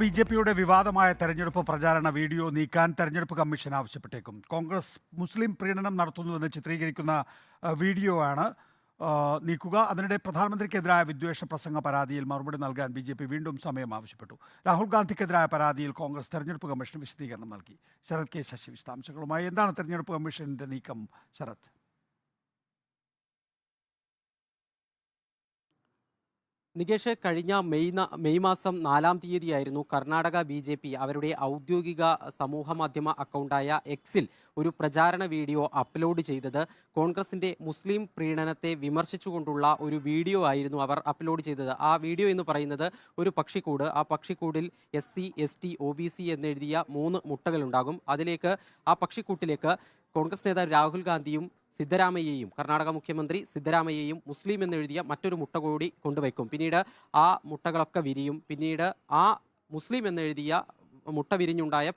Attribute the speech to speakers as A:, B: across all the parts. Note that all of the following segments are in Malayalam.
A: ബിജെപിയുടെ വിവാദമായ തെരഞ്ഞെടുപ്പ് പ്രചാരണ വീഡിയോ നീക്കാൻ തെരഞ്ഞെടുപ്പ് കമ്മീഷൻ ആവശ്യപ്പെട്ടേക്കും. കോൺഗ്രസ് മുസ്ലിം പ്രീണനം നടത്തുന്നുവെന്ന് ചിത്രീകരിക്കുന്ന വീഡിയോ ആണ് നീക്കുക. അതിനിടെ പ്രധാനമന്ത്രിക്കെതിരായ വിദ്വേഷ പ്രസംഗ പരാതിയിൽ മറുപടി നൽകാൻ ബിജെപി വീണ്ടും സമയം ആവശ്യപ്പെട്ടു. രാഹുൽ ഗാന്ധിക്കെതിരായ പരാതിയിൽ കോൺഗ്രസ് തെരഞ്ഞെടുപ്പ് കമ്മീഷന് വിശദീകരണം നൽകി. ശരത് കെ ശശി വിശദാംശങ്ങളുമായി. എന്താണ് തെരഞ്ഞെടുപ്പ് കമ്മീഷന്റെ നീക്കം, ശരത്?
B: നികേഷ്, കഴിഞ്ഞ മെയ് മാസം 4-ാം തീയതിയായിരുന്നു കർണാടക BJP അവരുടെ ഔദ്യോഗിക സമൂഹ മാധ്യമ അക്കൗണ്ടായ എക്സിൽ ഒരു പ്രചാരണ വീഡിയോ അപ്ലോഡ് ചെയ്തത്. കോൺഗ്രസിന്റെ മുസ്ലിം പ്രീണനത്തെ വിമർശിച്ചുകൊണ്ടുള്ള ഒരു വീഡിയോ ആയിരുന്നു അവർ അപ്ലോഡ് ചെയ്തത്. ആ വീഡിയോ എന്ന് പറയുന്നത് ഒരു പക്ഷിക്കൂട്, ആ പക്ഷിക്കൂടിൽ SC, ST, OBC എന്നെഴുതിയ 3 മുട്ടകളുണ്ടാകും. ആ പക്ഷിക്കൂട്ടിലേക്ക് കോൺഗ്രസ് നേതാവ് രാഹുൽ ഗാന്ധിയും സിദ്ധരാമയ്യയും, കർണാടക മുഖ്യമന്ത്രി സിദ്ധരാമയ്യയും മുസ്ലിം എന്നെഴുതിയ മറ്റൊരു മുട്ട കൂടി കൊണ്ടുവയ്ക്കും. പിന്നീട് ആ മുട്ടകളൊക്കെ വിരിയും. പിന്നീട് ആ മുസ്ലിം എന്നെഴുതിയ മുട്ട വിരിഞ്ഞുണ്ടായ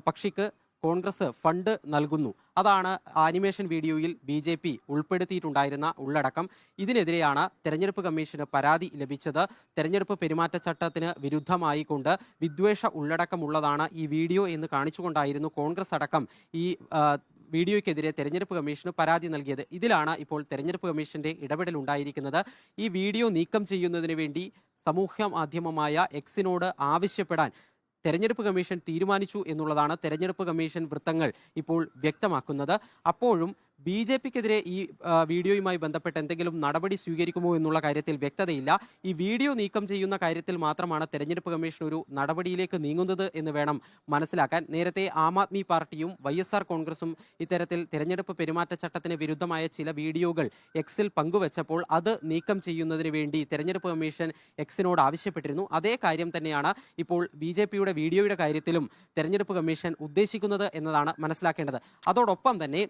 B: പക്ഷിക്ക് കോൺഗ്രസ് ഫണ്ട് നൽകുന്നു. അതാണ് ആനിമേഷൻ വീഡിയോയിൽ BJP ഉൾപ്പെടുത്തിയിട്ടുണ്ടായിരുന്ന ഉള്ളടക്കം. ഇതിനെതിരെയാണ് തെരഞ്ഞെടുപ്പ് കമ്മീഷന് പരാതി ലഭിച്ചത്. തെരഞ്ഞെടുപ്പ് പെരുമാറ്റച്ചട്ടത്തിന് വിരുദ്ധമായിക്കൊണ്ട് വിദ്വേഷ ഉള്ളടക്കമുള്ളതാണ് ഈ വീഡിയോ എന്ന് കാണിച്ചുകൊണ്ടായിരുന്നു കോൺഗ്രസ് അടക്കം ഈ വീഡിയോയ്ക്കെതിരെ തെരഞ്ഞെടുപ്പ് കമ്മീഷന് പരാതി നൽകിയത്. ഇതിലാണ് ഇപ്പോൾ തെരഞ്ഞെടുപ്പ് കമ്മീഷന്റെ ഇടപെടൽ ഉണ്ടായിരിക്കുന്നത്. ഈ വീഡിയോ നീക്കം ചെയ്യുന്നതിന് വേണ്ടി സമൂഹ മാധ്യമമായ എക്സിനോട് ആവശ്യപ്പെടാൻ തെരഞ്ഞെടുപ്പ് കമ്മീഷൻ തീരുമാനിച്ചു എന്നുള്ളതാണ് തെരഞ്ഞെടുപ്പ് കമ്മീഷൻ വൃത്തങ്ങൾ ഇപ്പോൾ വ്യക്തമാക്കുന്നത്. അപ്പോഴും BJPക്കെതിരെ ഈ വീഡിയോയുമായി ബന്ധപ്പെട്ട് എന്തെങ്കിലും നടപടി സ്വീകരിക്കുമോ എന്നുള്ള കാര്യത്തിൽ വ്യക്തതയില്ല. ഈ വീഡിയോ നീക്കം ചെയ്യുന്ന കാര്യത്തിൽ മാത്രമാണ് തെരഞ്ഞെടുപ്പ് കമ്മീഷൻ ഒരു നടപടിയിലേക്ക് നീങ്ങുന്നത് എന്ന് വേണം മനസ്സിലാക്കാൻ. നേരത്തെ ആം ആദ്മി പാർട്ടിയും YSR കോൺഗ്രസും ഇത്തരത്തിൽ തെരഞ്ഞെടുപ്പ് പെരുമാറ്റച്ചട്ടത്തിന് വിരുദ്ധമായ ചില വീഡിയോകൾ എക്സിൽ പങ്കുവച്ചപ്പോൾ അത് നീക്കം ചെയ്യുന്നതിന് വേണ്ടി തെരഞ്ഞെടുപ്പ് കമ്മീഷൻ എക്സിനോട് ആവശ്യപ്പെട്ടിരുന്നു. അതേ കാര്യം തന്നെയാണ് ഇപ്പോൾ BJPയുടെ വീഡിയോയുടെ കാര്യത്തിലും തെരഞ്ഞെടുപ്പ് കമ്മീഷൻ ഉദ്ദേശിക്കുന്നത് എന്നതാണ് മനസ്സിലാക്കേണ്ടത്. അതോടൊപ്പം തന്നെ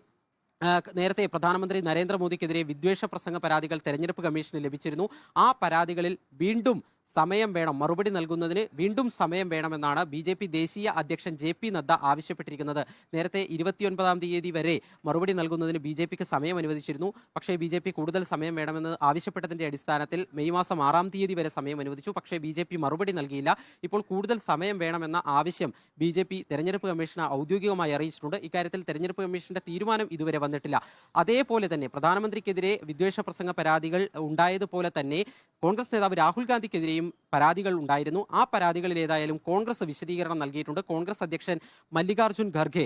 B: നേരത്തെ പ്രധാനമന്ത്രി നരേന്ദ്രമോദിക്കെതിരെ വിദ്വേഷ പ്രസംഗ പരാതികൾ തെരഞ്ഞെടുപ്പ് കമ്മീഷന് ലഭിച്ചിരുന്നു. ആ പരാതികളിൽ വീണ്ടും സമയം വേണം, മറുപടി നൽകുന്നതിന് വീണ്ടും സമയം വേണമെന്നാണ് BJP ദേശീയ അധ്യക്ഷൻ JP നദ്ദ ആവശ്യപ്പെട്ടിരിക്കുന്നത്. നേരത്തെ 29-ാം തീയതി വരെ മറുപടി നൽകുന്നതിന് BJPക്ക് സമയം അനുവദിച്ചിരുന്നു. പക്ഷേ BJP കൂടുതൽ സമയം വേണമെന്ന് ആവശ്യപ്പെട്ടതിന്റെ അടിസ്ഥാനത്തിൽ മെയ് മാസം 6-ാം തീയതി വരെ സമയം അനുവദിച്ചു. പക്ഷേ BJP മറുപടി നൽകിയില്ല. ഇപ്പോൾ കൂടുതൽ സമയം വേണമെന്ന ആവശ്യം BJP തെരഞ്ഞെടുപ്പ് കമ്മീഷന് ഔദ്യോഗികമായി അറിയിച്ചിട്ടുണ്ട്. ഇക്കാര്യത്തിൽ തെരഞ്ഞെടുപ്പ് കമ്മീഷന്റെ തീരുമാനം ഇതുവരെ വന്നിട്ടില്ല. അതേപോലെ തന്നെ പ്രധാനമന്ത്രിക്കെതിരെ വിദ്വേഷ പ്രസംഗ പരാതികൾ ഉണ്ടായതുപോലെ തന്നെ കോൺഗ്രസ് നേതാവ് രാഹുൽ ഗാന്ധിക്കെതിരെയും പരാതികൾ ഉണ്ടായിരുന്നു. ആ പരാതികളിൽ ഏതായാലും കോൺഗ്രസ് വിശദീകരണം നൽകിയിട്ടുണ്ട്. കോൺഗ്രസ് അധ്യക്ഷൻ മല്ലികാർജുൻ ഖർഗെ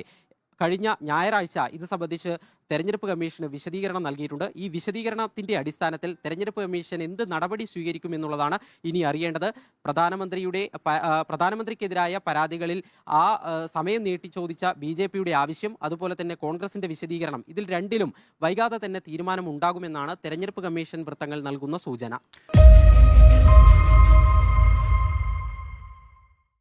B: കഴിഞ്ഞ ഞായറാഴ്ച ഇത് സംബന്ധിച്ച് തെരഞ്ഞെടുപ്പ് കമ്മീഷന് വിശദീകരണം നൽകിയിട്ടുണ്ട്. ഈ വിശദീകരണത്തിന്റെ അടിസ്ഥാനത്തിൽ തെരഞ്ഞെടുപ്പ് കമ്മീഷൻ എന്ത് നടപടി സ്വീകരിക്കും എന്നുള്ളതാണ് ഇനി അറിയേണ്ടത്. പ്രധാനമന്ത്രിക്കെതിരായ പരാതികളിൽ ആ സമയം നീട്ടി ചോദിച്ച BJPയുടെ ആവശ്യം, അതുപോലെ തന്നെ കോൺഗ്രസിന്റെ വിശദീകരണം, ഇതിൽ രണ്ടിലും വൈകാതെ തന്നെ തീരുമാനം ഉണ്ടാകുമെന്നാണ് തെരഞ്ഞെടുപ്പ് കമ്മീഷൻ വൃത്തങ്ങൾ നൽകുന്ന സൂചന.